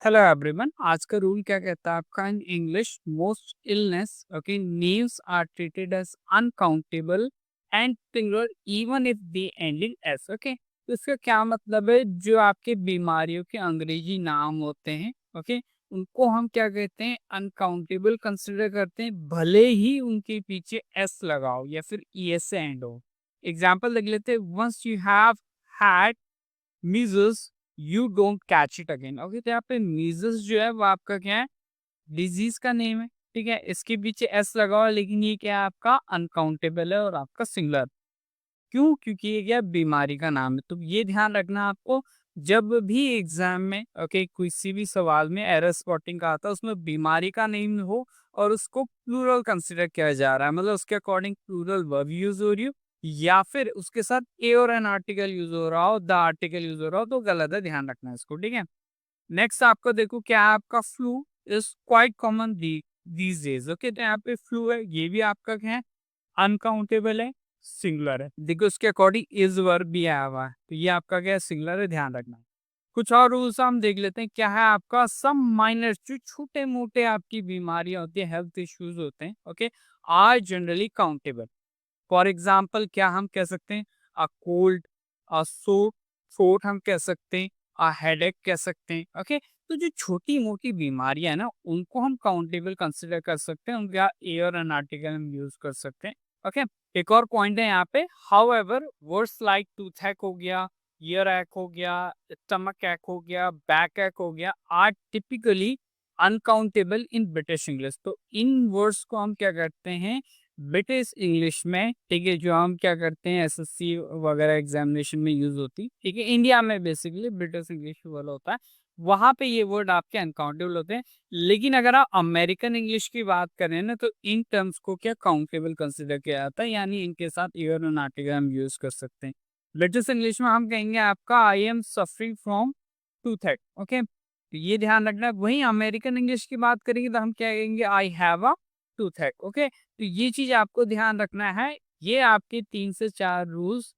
Hello everyone. आज का rule क्या कहता है आपका in English most illness okay names are treated as uncountable and singular even if they end in S. Okay, तो इसका क्या मतलब है, जो आपके बीमारियों के अंग्रेजी नाम होते हैं ओके उनको हम क्या कहते हैं, अनकाउंटेबल कंसिडर करते हैं, भले ही उनके पीछे एस लगाओ या फिर ई एस से एंड हो। एग्जाम्पल देख लेते हैं। Once you have had measles you don't catch it again. Okay, तो यहाँ पे मीजल्स जो है वो आपका क्या है, डिजीज का नेम है। ठीक है, इसके पीछे एस लगाओ, लेकिन ये क्या है, आपका अनकाउंटेबल है और आपका सिंगुलर। क्यों? क्योंकि ये क्या है, बीमारी का नाम है। तो ये ध्यान रखना आपको, जब भी एग्जाम में ओके किसी भी सवाल में एरर स्पॉटिंग का आता है, उसमें बीमारी का नेम हो और उसको प्लूरल कंसिडर किया जा रहा है, मतलब उसके अकॉर्डिंग प्लूरल वर्ब यूज हो रही हो, या फिर उसके साथ ए और एन आर्टिकल यूज हो रहा हो, द आर्टिकल यूज हो रहा हो, तो गलत है, ध्यान रखना है इसको। ठीक है, नेक्स्ट आपको देखो क्या है, आपका flu is quite common these days. Okay, तो यहाँ पे फ्लू है, ये भी आपका क्या है, अनकाउंटेबल है, सिंगुलर है। देखो उसके अकॉर्डिंग इज वर्ब भी आया हुआ है, तो ये आपका क्या है, सिंगुलर है, ध्यान रखना। कुछ और रूल्स हम देख लेते हैं। क्या है आपका, सम माइनर, जो छोटे मोटे आपकी बीमारियां होती है, हेल्थ इश्यूज होते हैं okay, are generally countable. For example क्या हम कह सकते हैं, a cold, a short, throat हम कह सकते हैं, अ हेडेक कह सकते हैं। ओके, तो जो छोटी मोटी बीमारियां है ना, उनको हम काउंटेबल कंसिडर कर सकते हैं, उनका ए और एन आर्टिकल हम यूज कर सकते हैं। ओके, एक और पॉइंट है यहाँ पे, how ever words like tooth हो गया, ईयर एक हो गया, स्टमक एक हो गया, बैक एक हो गया, are typically uncountable in British English. तो इन वर्ड्स को हम क्या करते हैं, ब्रिटिश इंग्लिश में, ठीक है, जो हम क्या करते हैं एसएससी वगैरह एग्जामिनेशन में यूज होती, ठीक है, इंडिया में बेसिकली ब्रिटिश इंग्लिश वाला होता है, वहां पे ये वर्ड आपके अनकाउंटेबल होते हैं। लेकिन अगर आप अमेरिकन इंग्लिश की बात करें ना, तो इन टर्म्स को क्या काउंटेबल कंसिडर किया जाता है, यानी इनके साथ ईयर और आर्टिकल हम यूज कर सकते हैं। ब्रिटिश इंग्लिश में हम कहेंगे आपका I am suffering from toothache. Okay, तो ये ध्यान रखना है। वहीं अमेरिकन इंग्लिश की बात करेंगे तो हम क्या कहेंगे, I have a toothache. Okay, तो ये चीज आपको ध्यान रखना है। ये आपके 3 से 4 रूल्स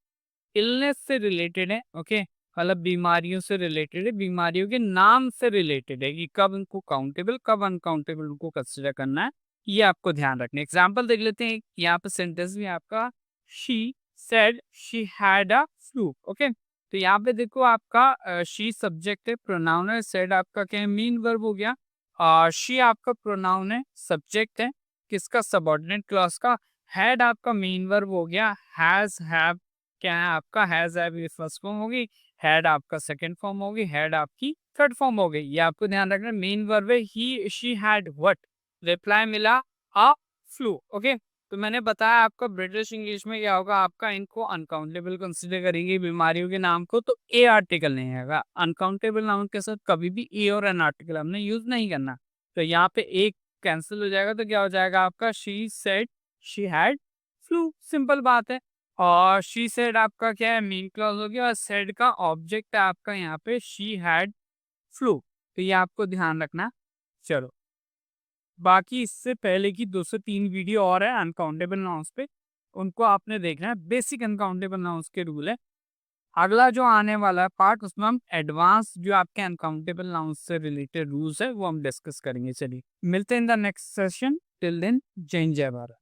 इलनेस से रिलेटेड है। ओके, मतलब बीमारियों से रिलेटेड है, बीमारियों के नाम से रिलेटेड है, कि कब उनको काउंटेबल कब अनकाउंटेबल उनको कंसिडर करना है, ये आपको ध्यान रखना है। एग्जाम्पल देख लेते हैं। यहाँ पे सेंटेंस भी आपका, she said she had a flu. Okay, तो यहाँ पे देखो आपका शी सब्जेक्ट है, प्रोनाउन है, सेड आपका क्या है, मीन वर्ब हो गया, और शी आपका प्रोनाउन है, सब्जेक्ट है किसका, सबऑर्डिनेट क्लॉज का, हैड आपका मेन वर्ब हो गया, हैज हैव क्या है आपका, हैज हैव ये फर्स्ट फॉर्म होगी, हैड आपका सेकंड फॉर्म होगी, हैड आपकी थर्ड फॉर्म हो गई। ये आपको ध्यान रखना, मेन वर्ब है, ही शी हैड व्हाट, रिप्लाई मिला अ फ्लू। ओके, तो मैंने बताया आपका ब्रिटिश इंग्लिश में क्या होगा, आपका इनको अनकाउंटेबल कंसिडर करेंगे बीमारियों के नाम को, तो ए आर्टिकल नहीं आएगा अनकाउंटेबल नाउन के साथ, कभी भी ए और एन आर्टिकल हमने यूज नहीं करना। तो यहाँ पे एक कैंसिल हो जाएगा, तो क्या हो जाएगा आपका, she said she had flu, simple बात है। और शी सेड आपका क्या है, मेन क्लॉज हो गया, और सेड का ऑब्जेक्ट है आपका यहाँ पे शी हैड फ्लू। तो ये आपको ध्यान रखना। चलो, बाकी इससे पहले की 2 से 3 वीडियो और है अनकाउंटेबल नाउंस पे, उनको आपने देखना है। बेसिक अनकाउंटेबल नाउंस के रूल है। अगला जो आने वाला है पार्ट, उसमें हम एडवांस जो आपके अनकाउंटेबल नाउंस से रिलेटेड रूल्स है वो हम डिस्कस करेंगे। चलिए मिलते हैं in the next session. Till then, जय हिंद, जय भारत।